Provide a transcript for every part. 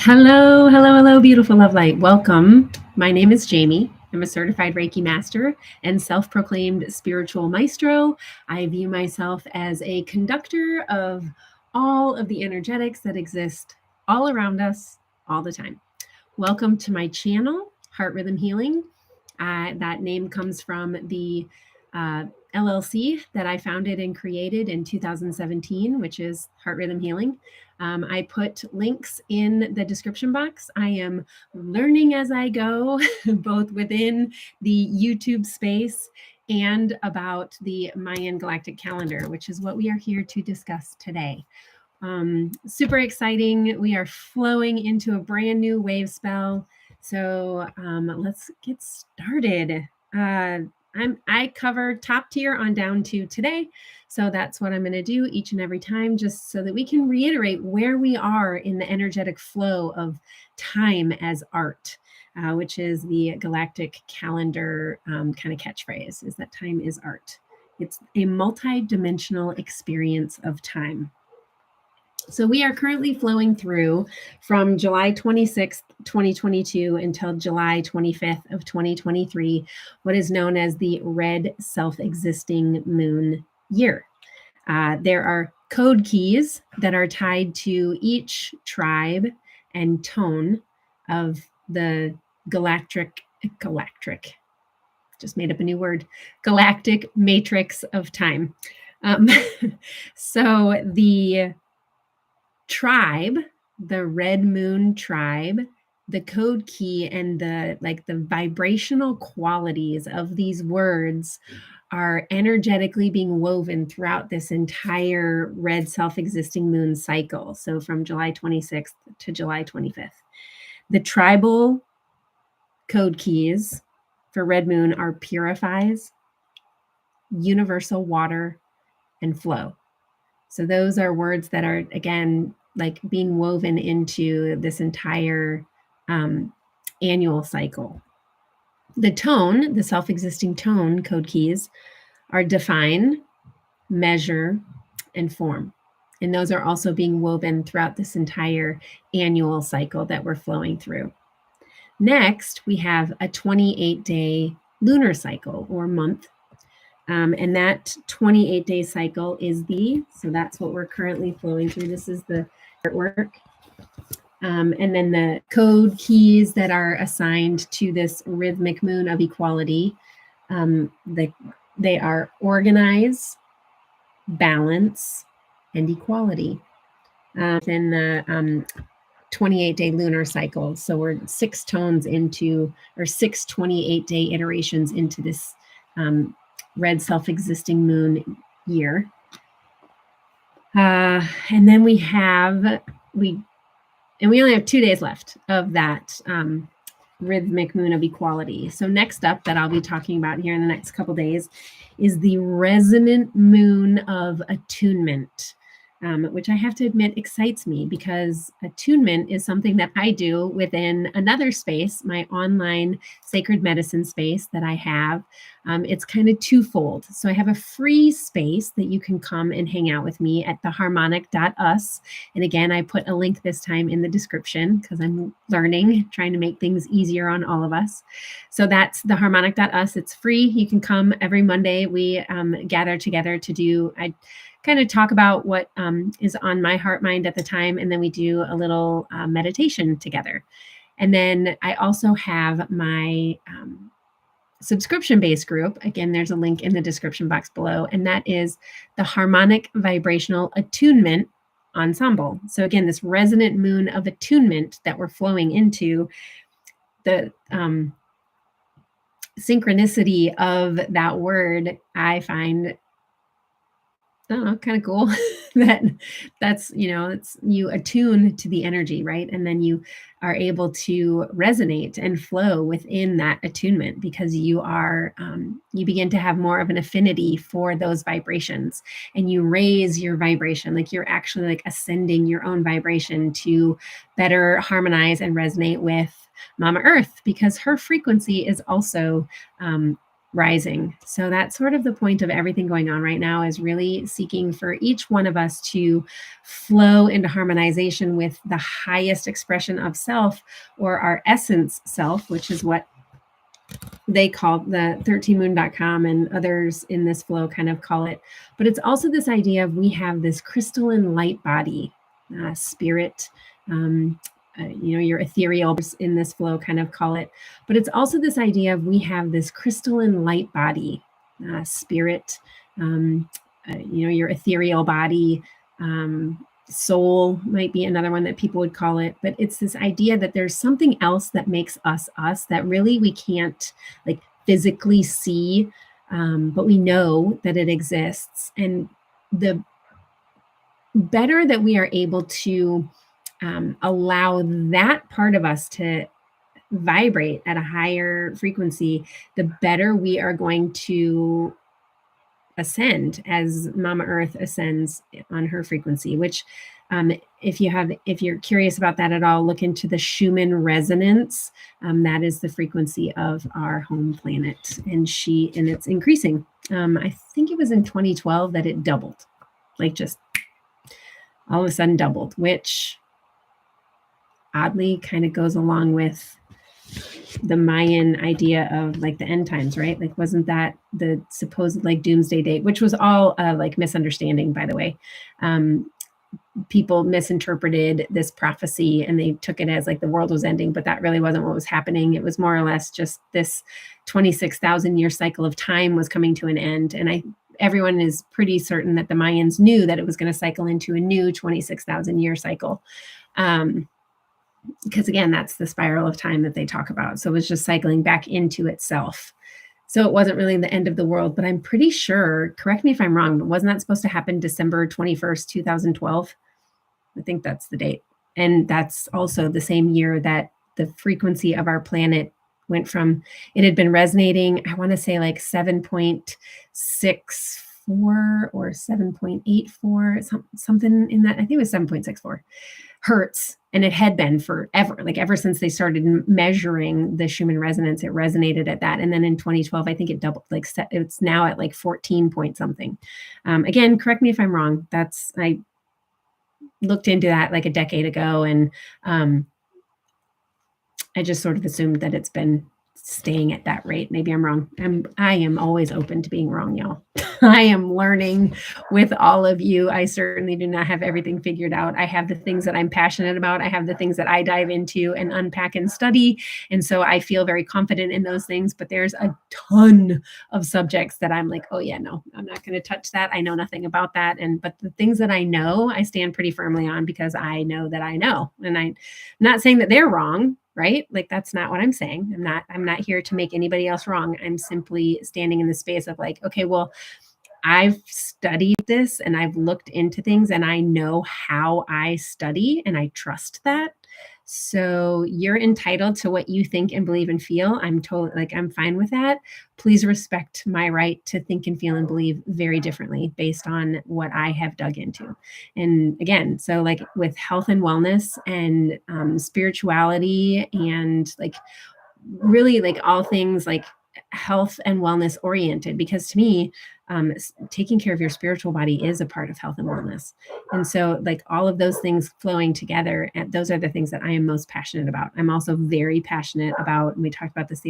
Hello, hello, hello, beautiful love light. Welcome. My name is Jamie. I'm a certified Reiki master and self proclaimed spiritual maestro. I view myself as a conductor of all of the energetics that exist all around us all the time. Welcome to my channel, Heart Rhythm Healing. That name comes from the LLC that I founded and created in 2017, which is Heart Rhythm Healing. I put links in the description box. I am learning as I go, both within the YouTube space and about the Mayan Galactic Calendar, which is what we are here to discuss today. Super exciting. We are flowing into a brand new Wavespell. So let's get started. I cover top tier on down to today. So that's what I'm going to do each and every time, just so that we can reiterate where we are in the energetic flow of time as art, which is the galactic calendar kind of catchphrase, is that time is art. It's a multi-dimensional experience of time. So we are currently flowing through from July 26th, 2022 until July 25th of 2023, what is known as the red self-existing moon year. There are code keys that are tied to each tribe and tone of the galactic, just made up a new word, galactic matrix of time. So the tribe, the red moon tribe, the code key and the vibrational qualities of these words are energetically being woven throughout this entire red self-existing moon cycle. So from July 26th to July 25th. The tribal code keys for red moon are purifies, universal water, and flow. So those are words that are, again, like being woven into this entire annual cycle. The tone, the self-existing tone code keys are define, measure, and form. And those are also being woven throughout this entire annual cycle that we're flowing through. Next, we have a 28-day lunar cycle or month. And that 28-day cycle is so that's what we're currently flowing through. This is the artwork. And then the code keys that are assigned to this rhythmic moon of equality, they are organize, balance, and equality. Within the 28-day lunar cycle. So we're 6 tones into, or 6 28-day iterations into this red self-existing moon year. And then we only have 2 days left of that rhythmic moon of equality. So next up that I'll be talking about here in the next couple days is the resonant moon of attunement. Which I have to admit excites me, because attunement is something that I do within another space, my online sacred medicine space that I have. It's kind of twofold. So I have a free space that you can come and hang out with me at theharmonic.us. And again, I put a link this time in the description because I'm learning, trying to make things easier on all of us. So that's theharmonic.us. It's free. You can come every Monday. We gather together to do, I kind of talk about what is on my heart mind at the time, and then we do a little meditation together. And then I also have my subscription-based group. Again, there's a link in the description box below, and that is the Harmonic Vibrational Attunement Ensemble. So again, this resonant moon of attunement that we're flowing into, the synchronicity of that word, I find kind of cool. that's it's, you attune to the energy, right? And then you are able to resonate and flow within that attunement, because you are you begin to have more of an affinity for those vibrations, and you raise your vibration, like you're actually like ascending your own vibration to better harmonize and resonate with Mama Earth, because her frequency is also rising. So that's sort of the point of everything going on right now, is really seeking for each one of us to flow into harmonization with the highest expression of self, or our essence self, which is what they call the 13moon.com and others in this flow kind of call it. But it's also this idea of we have this crystalline light body, spirit, your ethereal in this flow kind of call it. But it's also this idea of we have this crystalline light body, spirit, your ethereal body, soul might be another one that people would call it. But it's this idea that there's something else that makes us us, that really we can't like physically see, but we know that it exists. And the better that we are able to allow that part of us to vibrate at a higher frequency, the better we are going to ascend as Mama Earth ascends on her frequency, which if you're curious about that at all, look into the Schumann resonance. That is the frequency of our home planet, and it's increasing. I think it was in 2012 that it doubled, like just all of a sudden doubled, which oddly kind of goes along with the Mayan idea of like the end times, right? Like, wasn't that the supposed like doomsday date, which was all like misunderstanding, by the way. People misinterpreted this prophecy and they took it as like the world was ending, but that really wasn't what was happening. It was more or less just this 26,000 year cycle of time was coming to an end. And everyone is pretty certain that the Mayans knew that it was going to cycle into a new 26,000 year cycle. Because again, that's the spiral of time that they talk about. So it was just cycling back into itself. So it wasn't really the end of the world, but I'm pretty sure, correct me if I'm wrong, but wasn't that supposed to happen December 21st, 2012? I think that's the date. And that's also the same year that the frequency of our planet went from, it had been resonating, I want to say like 7.64 or 7.84, something in that, I think it was 7.64 hertz. And it had been forever, like ever since they started measuring the Schumann resonance, it resonated at that. And then in 2012, I think it doubled, like it's now at like 14 point something. Again, correct me if I'm wrong. I looked into that like a decade ago, and I just sort of assumed that it's been staying at that rate. Maybe I'm wrong. I am always open to being wrong, y'all. I am learning with all of you. I certainly do not have everything figured out. I have the things that I'm passionate about. I have the things that I dive into and unpack and study. And so I feel very confident in those things, but there's a ton of subjects that I'm like, oh yeah, no, I'm not going to touch that. I know nothing about that. But the things that I know, I stand pretty firmly on because I know that I know. And I'm not saying that they're wrong, right? Like, that's not what I'm saying. I'm not here to make anybody else wrong. I'm simply standing in the space of like, okay, well, I've studied this and I've looked into things and I know how I study and I trust that. So you're entitled to what you think and believe and feel. I'm fine with that. Please respect my right to think and feel and believe very differently based on what I have dug into. And again, so like with health and wellness and spirituality and like really like all things like health and wellness oriented, because to me, taking care of your spiritual body is a part of health and wellness. And so like all of those things flowing together, and those are the things that I am most passionate about. I'm also very passionate about, and we talked about this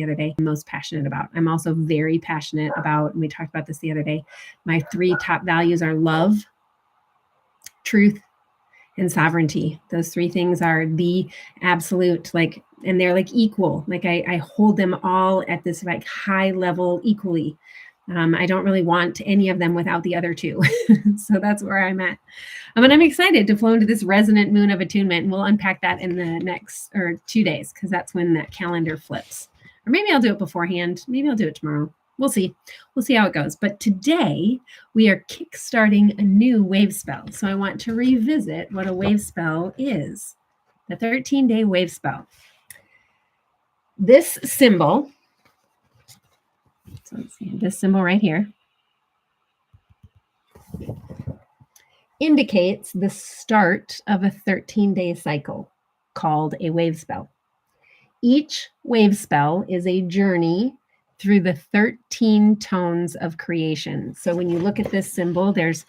the other day, my 3 top values are love, truth, and sovereignty. Those 3 things are the absolute, like, and they're like equal. Like I hold them all at this like high level equally. I don't really want any of them without the other 2. So that's where I'm at. And I'm excited to flow into this resonant moon of attunement. And we'll unpack that in the next 2 days, because that's when that calendar flips. Or maybe I'll do it beforehand. Maybe I'll do it tomorrow. We'll see. We'll see how it goes. But today we are kickstarting a new Wavespell. So I want to revisit what a Wavespell is. The 13-day Wavespell. This symbol, so let's see, this symbol right here, indicates the start of a 13-day cycle called a Wavespell. Each Wavespell is a journey through the 13 tones of creation. So when you look at this symbol, there's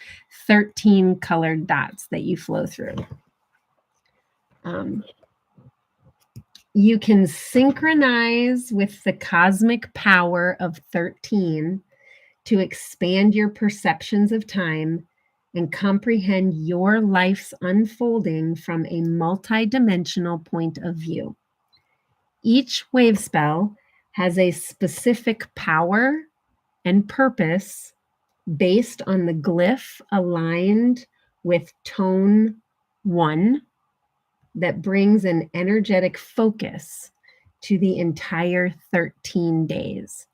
13 colored dots that you flow through. You can synchronize with the cosmic power of 13 to expand your perceptions of time and comprehend your life's unfolding from a multidimensional point of view. Each wave spell has a specific power and purpose based on the glyph aligned with tone 1 that brings an energetic focus to the entire 13 days.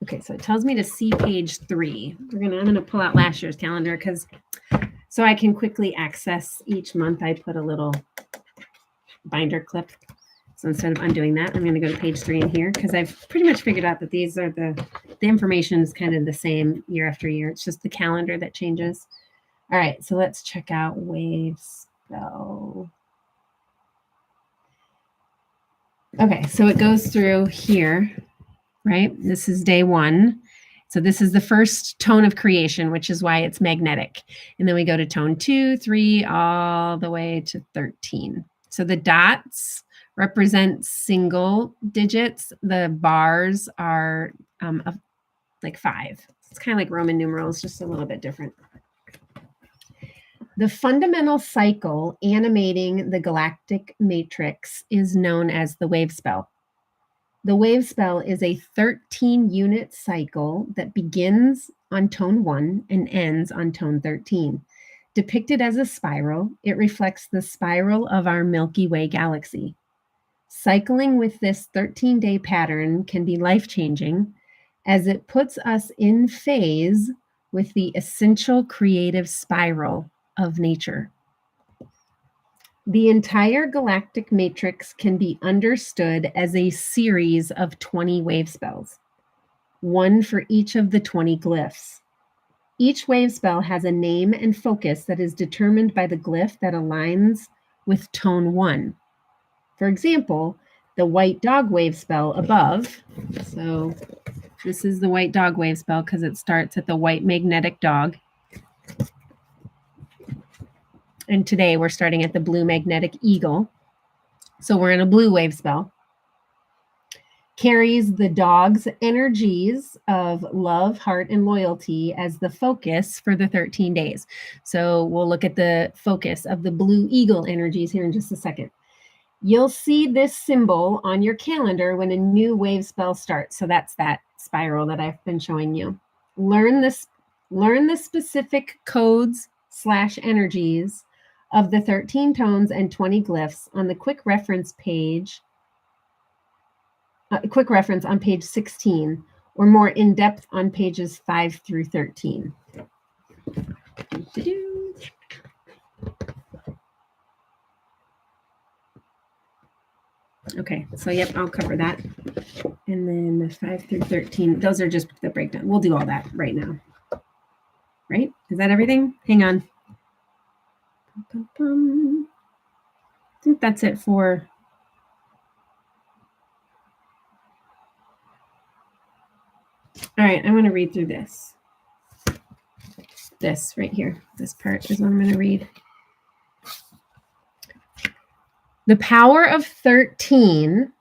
Okay, so it tells me to see page 3. I'm gonna pull out last year's calendar so I can quickly access each month. I put a little binder clip. So instead of undoing that, I'm going to go to page 3 in here because I've pretty much figured out that these are the information is kind of the same year after year. It's just the calendar that changes. All right, so let's check out Wavespell. Okay, so it goes through here, right? This is day 1. So this is the first tone of creation, which is why it's magnetic. And then we go to tone 2, 3, all the way to 13. So the dots represent single digits. The bars are like 5. It's kind of like Roman numerals, just a little bit different. The fundamental cycle animating the galactic matrix is known as the Wavespell. The Wavespell is a 13-unit cycle that begins on tone 1 and ends on tone 13. Depicted as a spiral, it reflects the spiral of our Milky Way galaxy. Cycling with this 13-day pattern can be life-changing as it puts us in phase with the essential creative spiral of nature. The entire galactic matrix can be understood as a series of 20 wave spells, one for each of the 20 glyphs. Each wave spell has a name and focus that is determined by the glyph that aligns with tone 1. For example, the white dog wave spell above. So this is the white dog wave spell because it starts at the white magnetic dog. And today we're starting at the blue magnetic eagle. So we're in a blue wave spell. Carries the dog's energies of love, heart, and loyalty as the focus for the 13 days. So we'll look at the focus of the blue eagle energies here in just a second. You'll see this symbol on your calendar when a new wave spell starts. So that's that spiral that I've been showing you. Learn the specific codes/energies of the 13 tones and 20 glyphs on the quick reference on page 16, or more in-depth on pages 5 through 13. Okay, so yep, I'll cover that. And then 5 through 13, those are just the breakdown. We'll do all that right now. Right? Is that everything? Hang on. I think that's it for... All right, I'm going to read through this. This right here. This part is what I'm going to read. The power of 13.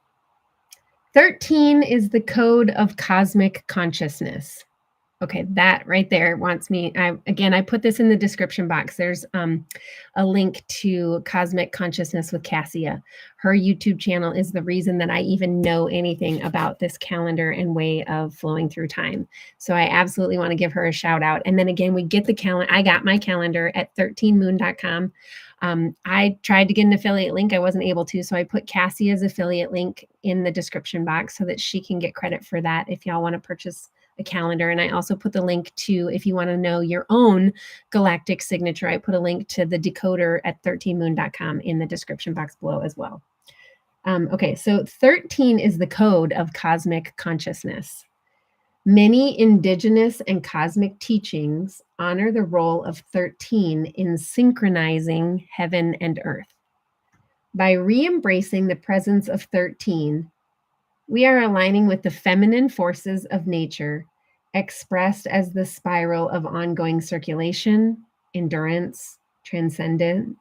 13 is the code of cosmic consciousness. Okay, that right there wants me. I put this in the description box. There's a link to Cosmic Consciousness with Cassia. Her YouTube channel is the reason that I even know anything about this calendar and way of flowing through time. So I absolutely want to give her a shout out. And then again, we get the calendar. I got my calendar at 13moon.com. I tried to get an affiliate link. I wasn't able to. So I put Cassia's affiliate link in the description box so that she can get credit for that if y'all want to purchase a calendar. And I also put the link to, if you want to know your own galactic signature, I put a link to the decoder at 13moon.com in the description box below as well. Okay, so 13 is the code of cosmic consciousness. Many indigenous and cosmic teachings honor the role of 13 in synchronizing heaven and earth. By re-embracing the presence of 13, We are aligning with the feminine forces of nature, expressed as the spiral of ongoing circulation, endurance, transcendence,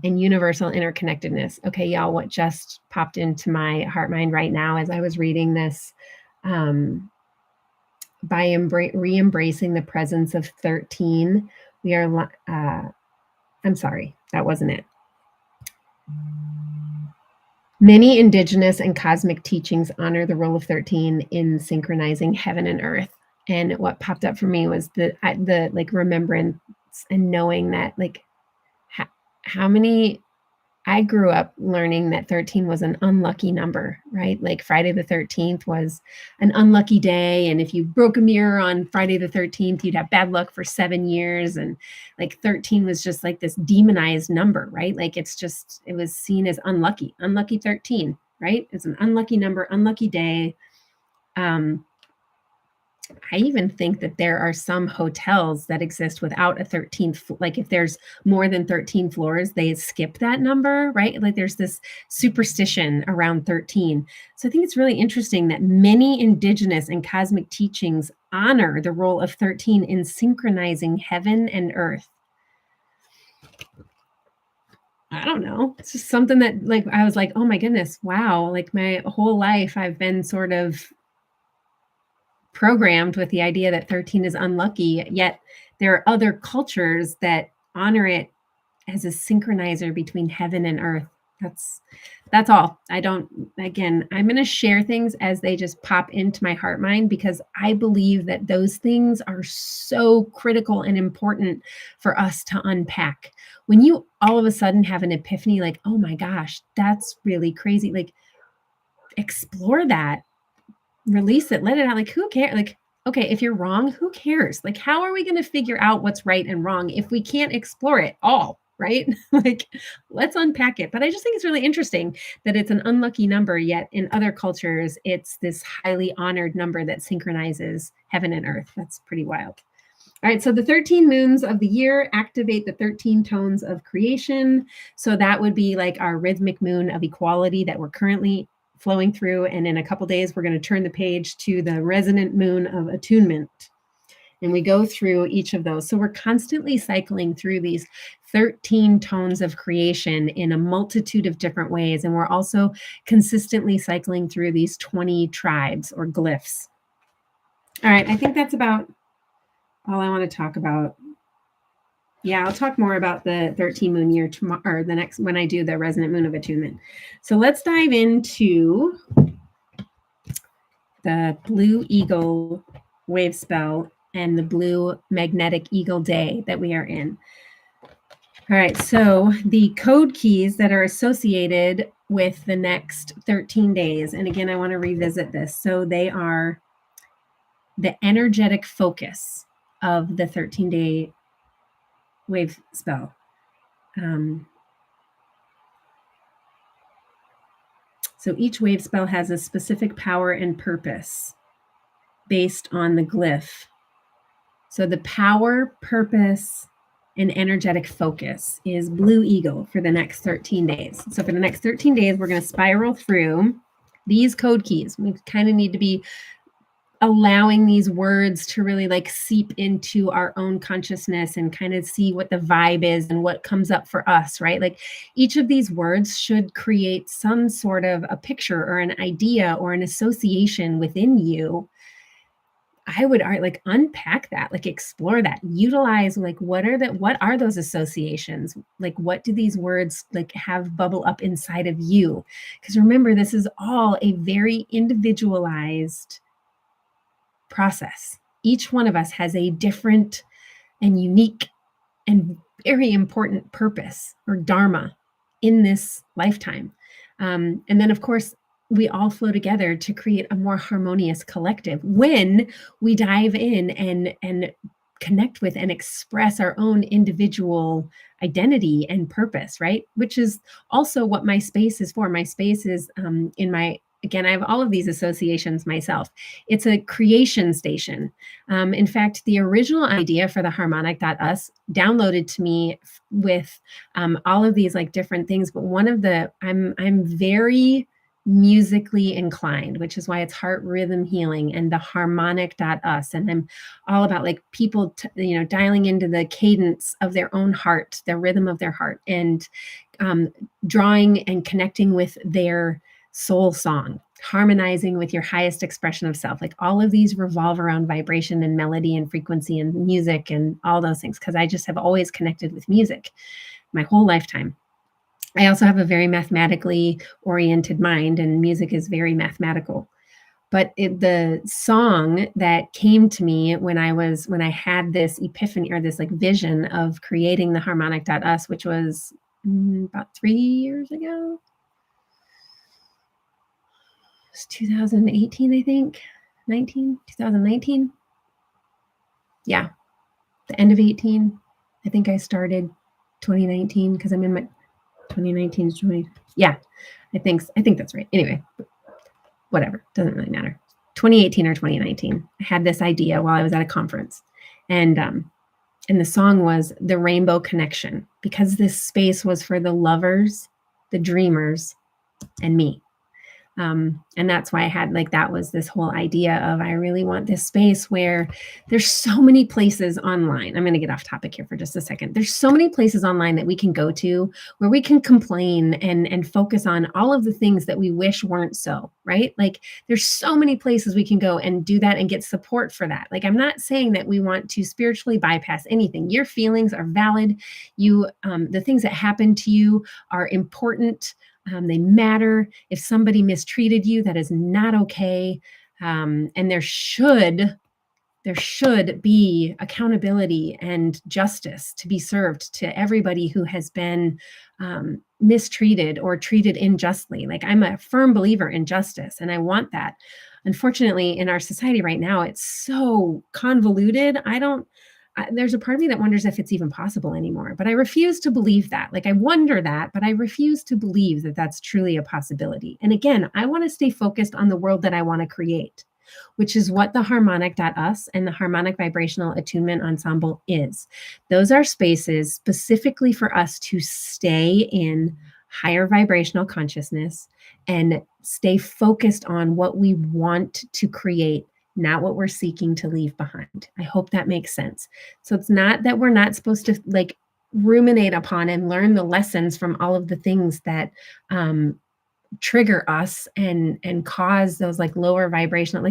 and universal interconnectedness. Okay, y'all, what just popped into my heart mind right now as I was reading this, by re-embracing the presence of 13, we are, I'm sorry, that wasn't it. Many indigenous and cosmic teachings honor the role of 13 in synchronizing heaven and earth. And what popped up for me was the like remembrance and knowing that, like, how many, I grew up learning that 13 was an unlucky number, right? Like Friday the 13th was an unlucky day. And if you broke a mirror on Friday the 13th, you'd have bad luck for 7 years. And like 13 was just like this demonized number, right? Like it was seen as unlucky 13, right? It's an unlucky number, unlucky day. I even think that there are some hotels that exist without a 13th, like if there's more than 13 floors, they skip that number, right? Like there's this superstition around 13. So I think it's really interesting that many indigenous and cosmic teachings honor the role of 13 in synchronizing heaven and earth. I don't know. It's just something that, like, I was like, oh my goodness, wow. Like my whole life, I've been sort of programmed with the idea that 13 is unlucky, yet there are other cultures that honor it as a synchronizer between heaven and earth. That's all. I'm going to share things as they just pop into my heart mind, because I believe that those things are so critical and important for us to unpack. When you all of a sudden have an epiphany, like, oh my gosh, that's really crazy. Like, explore that. Release it, let it out. Like, who cares? Like, okay, if you're wrong, who cares? Like, how are we going to figure out what's right and wrong if we can't explore it all, right? Like, let's unpack it. But I just think it's really interesting that it's an unlucky number, yet in other cultures, it's this highly honored number that synchronizes heaven and earth. That's pretty wild. All right, so the 13 moons of the year activate the 13 tones of creation. So that would be like our rhythmic moon of equality that we're currently flowing through. And in a couple days, we're going to turn the page to the resonant moon of attunement. And we go through each of those. So we're constantly cycling through these 13 tones of creation in a multitude of different ways. And we're also consistently cycling through these 20 tribes or glyphs. All right, I think that's about all I want to talk about. Yeah, I'll talk more about the 13 moon year tomorrow, or the next, when I do the resonant moon of attunement. So let's dive into the blue eagle wave spell and the blue magnetic eagle day that we are in. All right, so the code keys that are associated with the next 13 days, and again, I want to revisit this. So they are the energetic focus of the 13-day wave spell. So each wave spell has a specific power and purpose based on the glyph. So the power, purpose, and energetic focus is blue eagle for the next 13 days. So for the next 13 days, we're going to spiral through these code keys. We kind of need to be allowing these words to really like seep into our own consciousness and kind of see what the vibe is and what comes up for us, right? Like each of these words should create some sort of a picture or an idea or an association within you. I would like unpack that, like explore that, utilize like what are those associations? Like what do these words like have bubble up inside of you? Because remember, this is all a very individualized process. Each one of us has a different and unique and very important purpose or dharma in this lifetime. And then, of course, we all flow together to create a more harmonious collective when we dive in and connect with and express our own individual identity and purpose, right? Which is also what my space is for. My space is again, I have all of these associations myself. It's a creation station. In fact, the original idea for the harmonic.us downloaded to me with all of these like different things. But one of the, I'm very musically inclined, which is why it's heart rhythm healing and the harmonic.us. And I'm all about like people, dialing into the cadence of their own heart, the rhythm of their heart, and drawing and connecting with their soul song, harmonizing with your highest expression of self. Like all of these revolve around vibration and melody and frequency and music and all those things, because I just have always connected with music my whole lifetime. I also have a very mathematically oriented mind, and music is very mathematical. But the song that came to me when I had this epiphany or this like vision of creating the harmonic.us, which was about 3 years ago. It's 2018, I think. 2019. Yeah. The end of 18. I think I started 2019 because I'm in my 2019 to 20. Yeah. I think that's right. Anyway, whatever. Doesn't really matter. 2018 or 2019. I had this idea while I was at a conference. And the song was The Rainbow Connection, because this space was for the lovers, the dreamers, and me. And that's why I had that was this whole idea of, I really want this space where there's so many places online. I'm going to get off topic here for just a second. There's so many places online that we can go to where we can complain and focus on all of the things that we wish weren't so, right? Like there's so many places we can go and do that and get support for that. Like, I'm not saying that we want to spiritually bypass anything. Your feelings are valid. The things that happen to you are important. They matter. If somebody mistreated you, that is not okay. And there should be accountability and justice to be served to everybody who has been mistreated or treated unjustly. Like, I'm a firm believer in justice, and I want that. Unfortunately, in our society right now, it's so convoluted. There's a part of me that wonders if it's even possible anymore, but I refuse to believe that. Like, I wonder that, but I refuse to believe that that's truly a possibility. And again, I want to stay focused on the world that I want to create, which is what the harmonic.us and the harmonic vibrational attunement ensemble is. Those are spaces specifically for us to stay in higher vibrational consciousness and stay focused on what we want to create, not what we're seeking to leave behind. I hope that makes sense. So it's not that we're not supposed to ruminate upon and learn the lessons from all of the things that trigger us and cause those lower vibrational,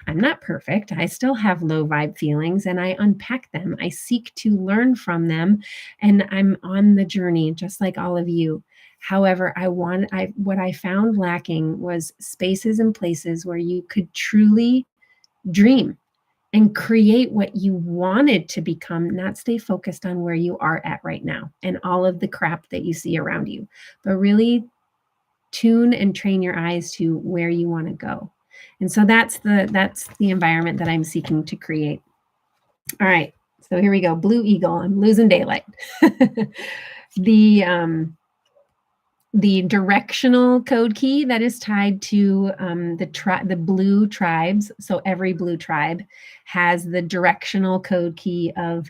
I'm not perfect. I still have low vibe feelings, and I unpack them. I seek to learn from them, and I'm on the journey just like all of you. However, what I found lacking was spaces and places where you could truly dream and create what you wanted to become, not stay focused on where you are at right now and all of the crap that you see around you, but really tune and train your eyes to where you want to go. And so that's the environment that I'm seeking to create. All right, so here we go. Blue Eagle. I'm losing daylight. The directional code key that is tied to the blue tribes. So every blue tribe has the directional code key of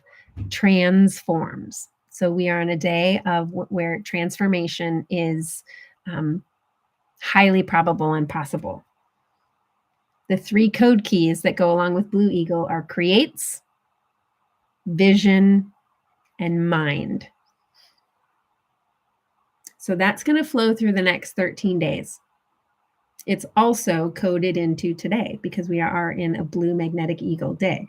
transforms. So we are in a day of where transformation is highly probable and possible. The 3 code keys that go along with Blue Eagle are creates, vision, and mind. So that's going to flow through the next 13 days. It's also coded into today because we are in a blue magnetic eagle day.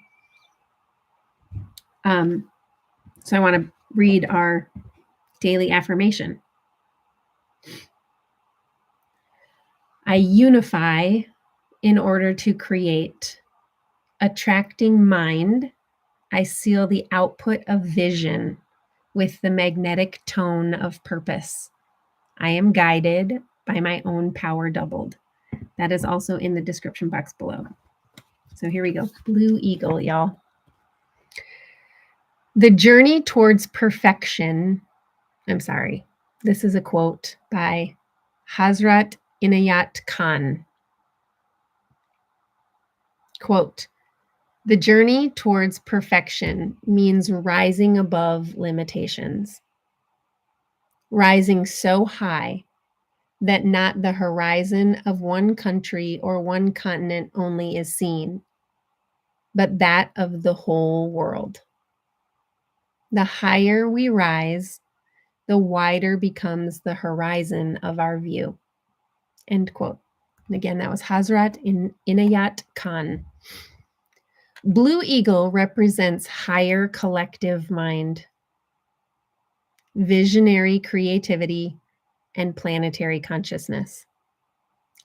So I want to read our daily affirmation. I unify in order to create. Attracting mind, I seal the output of vision with the magnetic tone of purpose. I am guided by my own power doubled. That is also in the description box below. So here we go. Blue Eagle, y'all. The journey towards perfection. This is a quote by Hazrat Inayat Khan. Quote, the journey towards perfection means rising above limitations. Rising so high that not the horizon of one country or one continent only is seen, but that of the whole world. The higher we rise, the wider becomes the horizon of our view. End quote. And again, that was Hazrat Inayat Khan. Blue eagle represents higher collective mind, visionary creativity, and planetary consciousness.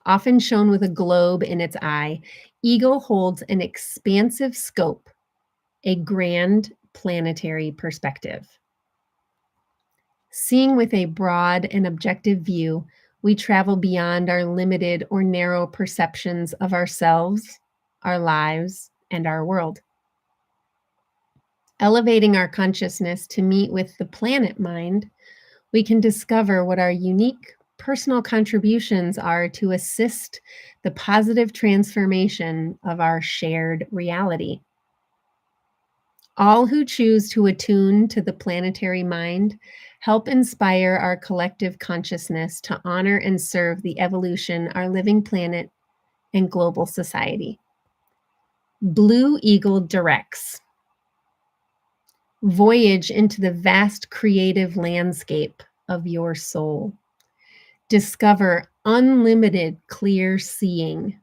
Often shown with a globe in its eye, eagle holds an expansive scope, a grand planetary perspective. Seeing with a broad and objective view, we travel beyond our limited or narrow perceptions of ourselves, our lives, and our world. Elevating our consciousness to meet with the planet mind, we can discover what our unique personal contributions are to assist the positive transformation of our shared reality. All who choose to attune to the planetary mind help inspire our collective consciousness to honor and serve the evolution, our living planet, and global society. Blue Eagle directs. Voyage into the vast creative landscape of your soul. Discover unlimited clear seeing,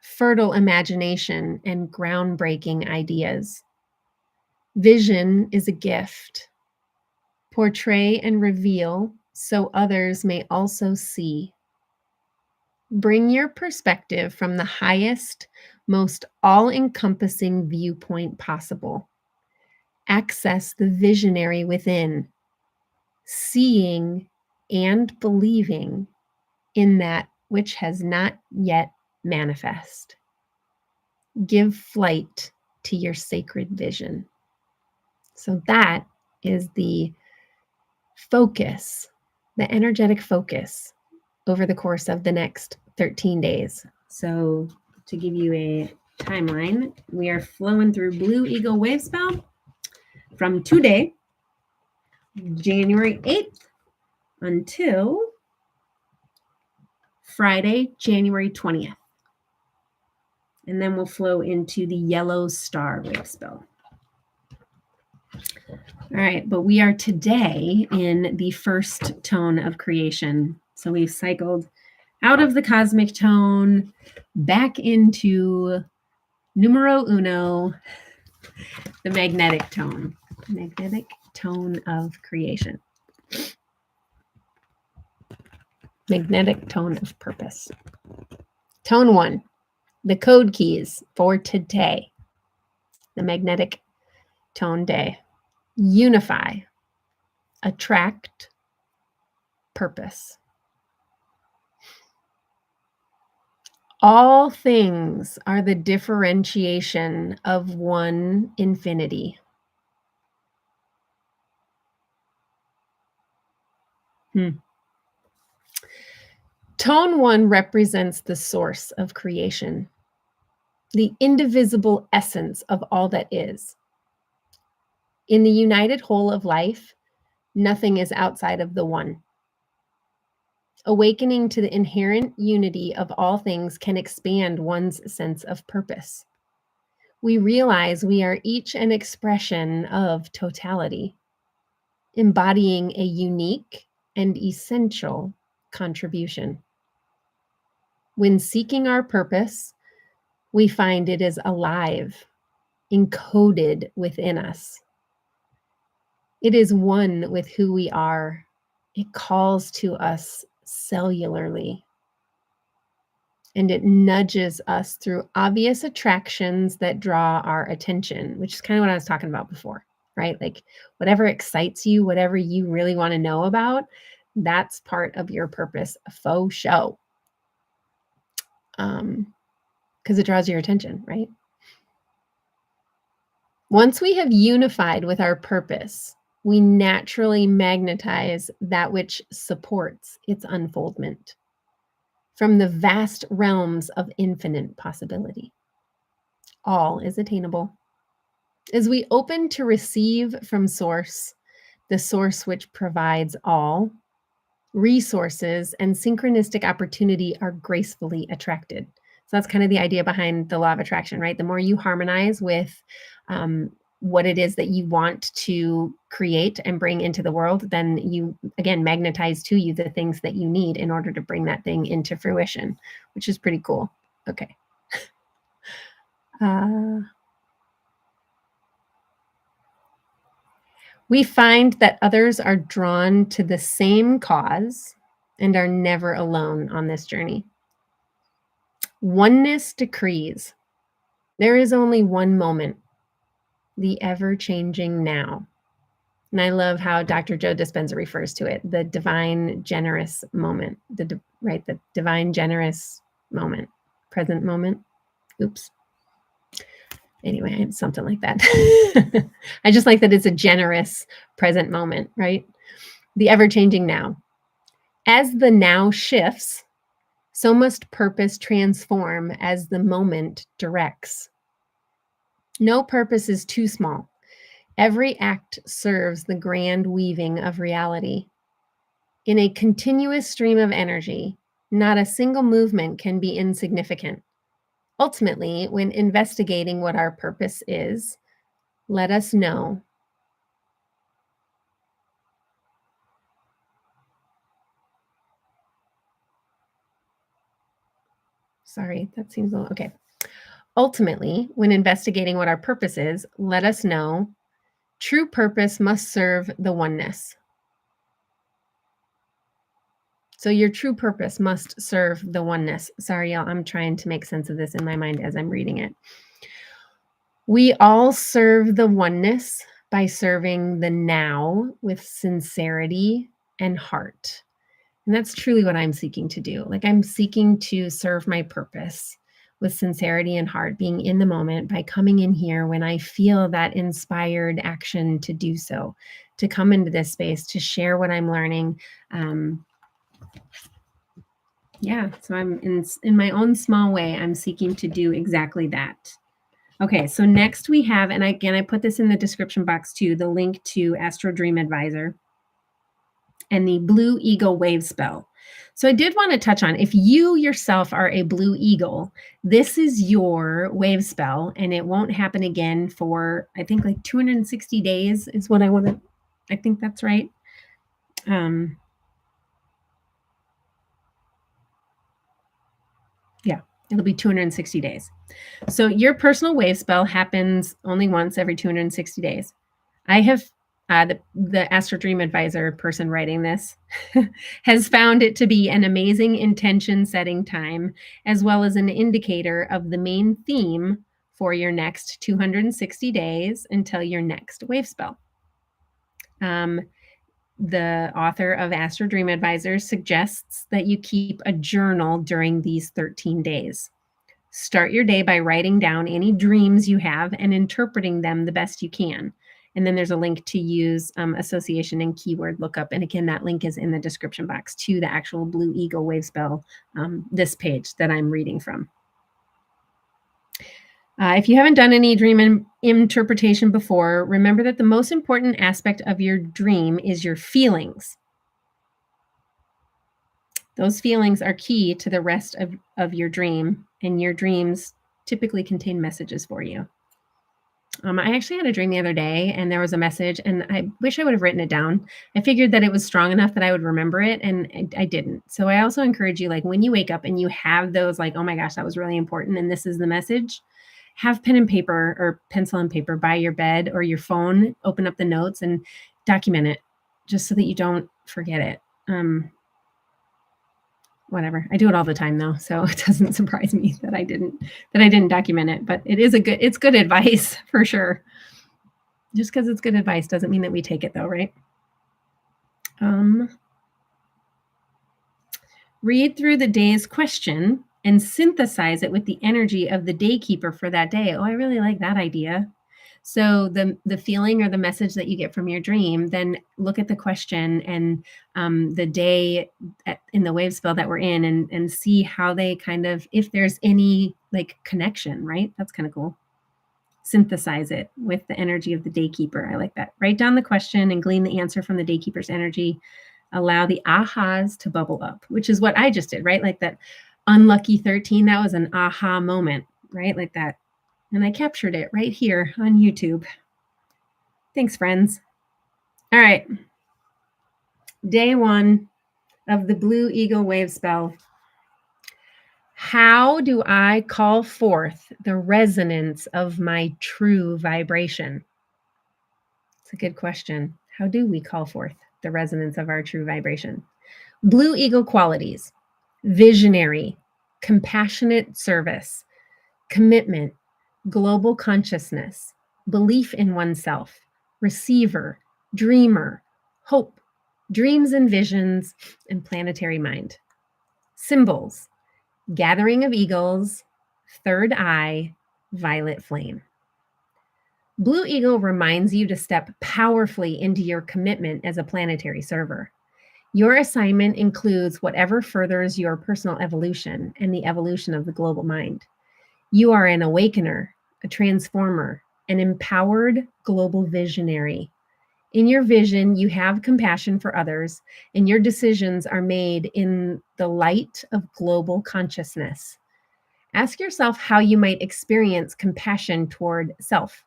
fertile imagination, and groundbreaking ideas. Vision is a gift. Portray and reveal so others may also see. Bring your perspective from the highest, most all-encompassing viewpoint possible. Access the visionary within, seeing and believing in that which has not yet manifest. Give flight to your sacred vision. So that is the focus, the energetic focus over the course of the next 13 days. So to give you a timeline, we are flowing through Blue Eagle Wavespell from today, January 8th, until Friday, January 20th. And then we'll flow into the yellow star Wavespell. All right, but we are today in the first tone of creation. So we've cycled out of the cosmic tone, back into numero uno, the magnetic tone of creation. Magnetic tone of purpose. Tone 1, the code keys for today, the magnetic tone day. Unify, attract, purpose. All things are the differentiation of one infinity. Tone 1 represents the source of creation, the indivisible essence of all that is. In the united whole of life, nothing is outside of the one. Awakening to the inherent unity of all things can expand one's sense of purpose. We realize we are each an expression of totality, embodying a unique and essential contribution. When seeking our purpose, we find it is alive, encoded within us. It is one with who we are. It calls to us cellularly. And it nudges us through obvious attractions that draw our attention, which is kind of what I was talking about before, right? Like whatever excites you, whatever you really want to know about, that's part of your purpose, faux show. Because it draws your attention, right? Once we have unified with our purpose, we naturally magnetize that which supports its unfoldment from the vast realms of infinite possibility. All is attainable. As we open to receive from Source, the source which provides all, resources, and synchronistic opportunity are gracefully attracted. So that's kind of the idea behind the law of attraction, right? The more you harmonize with what it is that you want to create and bring into the world, then you, again, magnetize to you the things that you need in order to bring that thing into fruition, which is pretty cool. Okay. We find that others are drawn to the same cause and are never alone on this journey. Oneness decrees. There is only one moment, the ever-changing now. And I love how Dr. Joe Dispenza refers to it, the divine generous moment, the divine generous moment, present moment. Oops. Anyway, it's something like that. I just like that it's a generous present moment, right? The ever-changing now. As the now shifts, so must purpose transform as the moment directs. No purpose is too small. Every act serves the grand weaving of reality. In a continuous stream of energy, not a single movement can be insignificant. Ultimately, when investigating what our purpose is, let us know. Sorry, that seems a little, okay. Ultimately, when investigating what our purpose is, let us know. True purpose must serve the oneness. So your true purpose must serve the oneness. Sorry, y'all, I'm trying to make sense of this in my mind as I'm reading it. We all serve the oneness by serving the now with sincerity and heart. And that's truly what I'm seeking to do. Like, I'm seeking to serve my purpose with sincerity and heart, being in the moment by coming in here when I feel that inspired action to do so, to come into this space, to share what I'm learning. So I'm in my own small way, I'm seeking to do exactly that. Okay, so next we have, and again, I put this in the description box too, the link to Astro Dream Advisor and the Blue Eagle Wavespell. So I did want to touch on, if you yourself are a Blue Eagle, this is your Wavespell, and it won't happen again for, I think, like 260 days is what I think that's right. Yeah, it'll be 260 days. So your personal Wavespell happens only once every 260 days. I have the Astro Dream Advisor person writing this has found it to be an amazing intention setting time, as well as an indicator of the main theme for your next 260 days until your next Wavespell. The author of Astro Dream Advisor suggests that you keep a journal during these 13 days. Start your day by writing down any dreams you have and interpreting them the best you can. And then there's a link to use association and keyword lookup. And again, that link is in the description box to the actual Blue Eagle Wavespell, this page that I'm reading from. If you haven't done any dream interpretation before, remember that the most important aspect of your dream is your feelings. Those feelings are key to the rest of your dream, and your dreams typically contain messages for you. I actually had a dream the other day, and there was a message, and I wish I would have written it down. I figured that it was strong enough that I would remember it, and I didn't. So I also encourage you, like, when you wake up and you have those, like, oh my gosh, that was really important, and this is the message, have pen and paper or pencil and paper by your bed or your phone, open up the notes and document it just so that you don't forget it. Whatever. I do it all the time though, so it doesn't surprise me that I didn't document it, but it's good advice for sure. Just because it's good advice doesn't mean that we take it though, right? Read through the day's question and synthesize it with the energy of the daykeeper for that day. Oh, I really like that idea. So the feeling or the message that you get from your dream, then look at the question and the day in the Wavespell that we're in, and see how they kind of, if there's any like connection, right? That's kind of cool. Synthesize it with the energy of the daykeeper. I like that. Write down the question and glean the answer from the daykeeper's energy. Allow the ahas to bubble up, which is what I just did, right? Like that unlucky 13, that was an aha moment, right? Like that. And I captured it right here on YouTube. Thanks, friends. All right. Day 1 of the Blue Eagle Wavespell. How do I call forth the resonance of my true vibration? It's a good question. How do we call forth the resonance of our true vibration? Blue Eagle qualities: visionary, compassionate service, commitment, global consciousness, belief in oneself, receiver, dreamer, hope, dreams and visions, and planetary mind. Symbols: gathering of eagles, third eye, violet flame. Blue Eagle reminds you to step powerfully into your commitment as a planetary server. Your assignment includes whatever furthers your personal evolution and the evolution of the global mind. You are an awakener, a transformer, an empowered global visionary. In your vision, you have compassion for others, and your decisions are made in the light of global consciousness. Ask yourself how you might experience compassion toward self,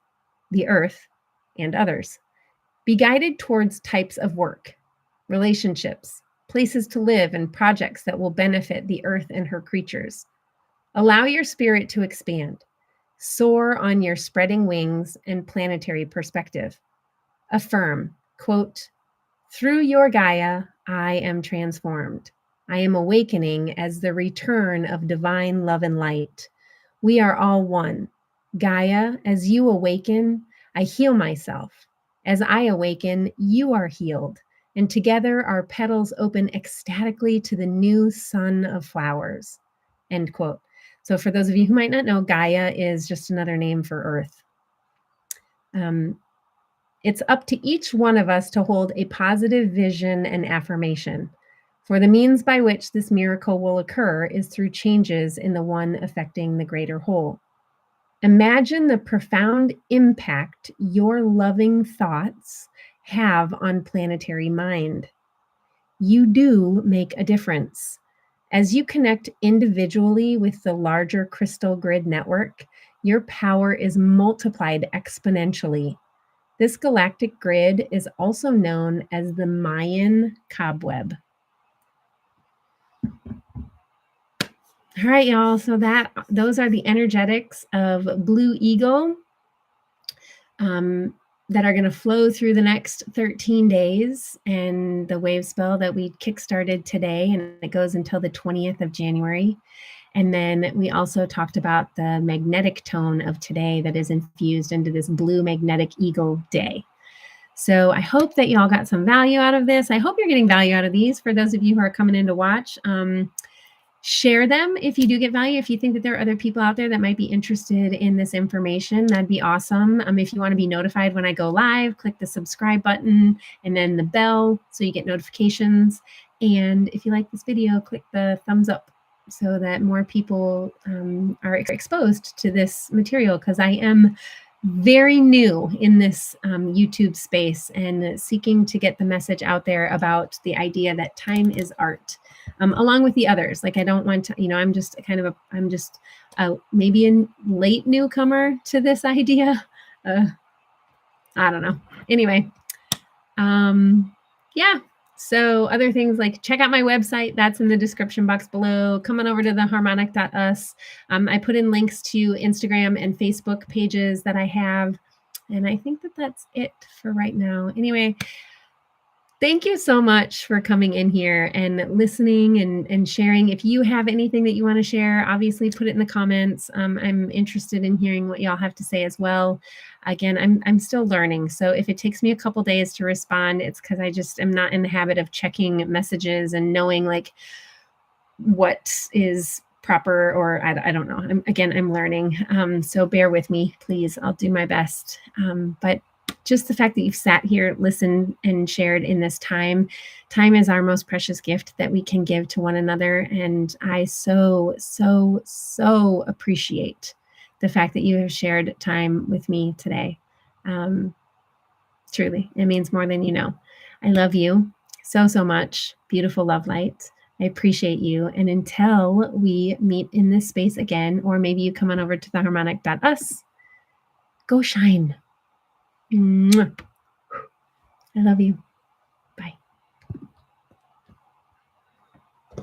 the earth, and others. Be guided towards types of work, relationships, places to live, and projects that will benefit the earth and her creatures. Allow your spirit to expand. Soar on your spreading wings and planetary perspective. Affirm, quote, "Through your Gaia, I am transformed. I am awakening as the return of divine love and light. We are all one. Gaia, as you awaken, I heal myself. As I awaken, you are healed. And together our petals open ecstatically to the new sun of flowers." End quote. So for those of you who might not know, Gaia is just another name for Earth. It's up to each one of us to hold a positive vision and affirmation. For the means by which this miracle will occur is through changes in the one affecting the greater whole. Imagine the profound impact your loving thoughts have on planetary mind. You do make a difference. As you connect individually with the larger crystal grid network, your power is multiplied exponentially. This galactic grid is also known as the Mayan cobweb. All right, y'all. So those are the energetics of Blue Eagle that are going to flow through the next 13 days, and the wave spell that we kickstarted today, and it goes until the 20th of January. And then we also talked about the magnetic tone of today that is infused into this blue magnetic eagle day. So I hope that y'all got some value out of this. I hope you're getting value out of these. For those of you who are coming in to watch, share them if you do get value. If you think that there are other people out there that might be interested in this information, that'd be awesome. If you want to be notified when I go live, click the subscribe button and then the bell so you get notifications. And if you like this video, click the thumbs up so that more people are exposed to this material, because I am very new in this YouTube space and seeking to get the message out there about the idea that time is art, along with the others. Like, I don't want to, I'm just maybe a late newcomer to this idea. I don't know. Anyway, yeah. So other things like check out my website. That's in the description box below. Come on over to the harmonic.us. I put in links to Instagram and Facebook pages that I have. And I think that that's it for right now. Anyway, thank you so much for coming in here and listening and sharing. If you have anything that you want to share, obviously put it in the comments. I'm interested in hearing what y'all have to say as well. Again, I'm still learning. So if it takes me a couple days to respond, it's because I just am not in the habit of checking messages and knowing like what is proper, or I don't know. I'm learning. So bear with me, please. I'll do my best. But just the fact that you've sat here, listened, and shared in this time is our most precious gift that we can give to one another. And I so appreciate the fact that you have shared time with me today. Truly, it means more than you know. I love you. so much, beautiful love light. I appreciate you. And until we meet in this space again, or maybe you come on over to theharmonic.us, go shine. Mwah. I love you.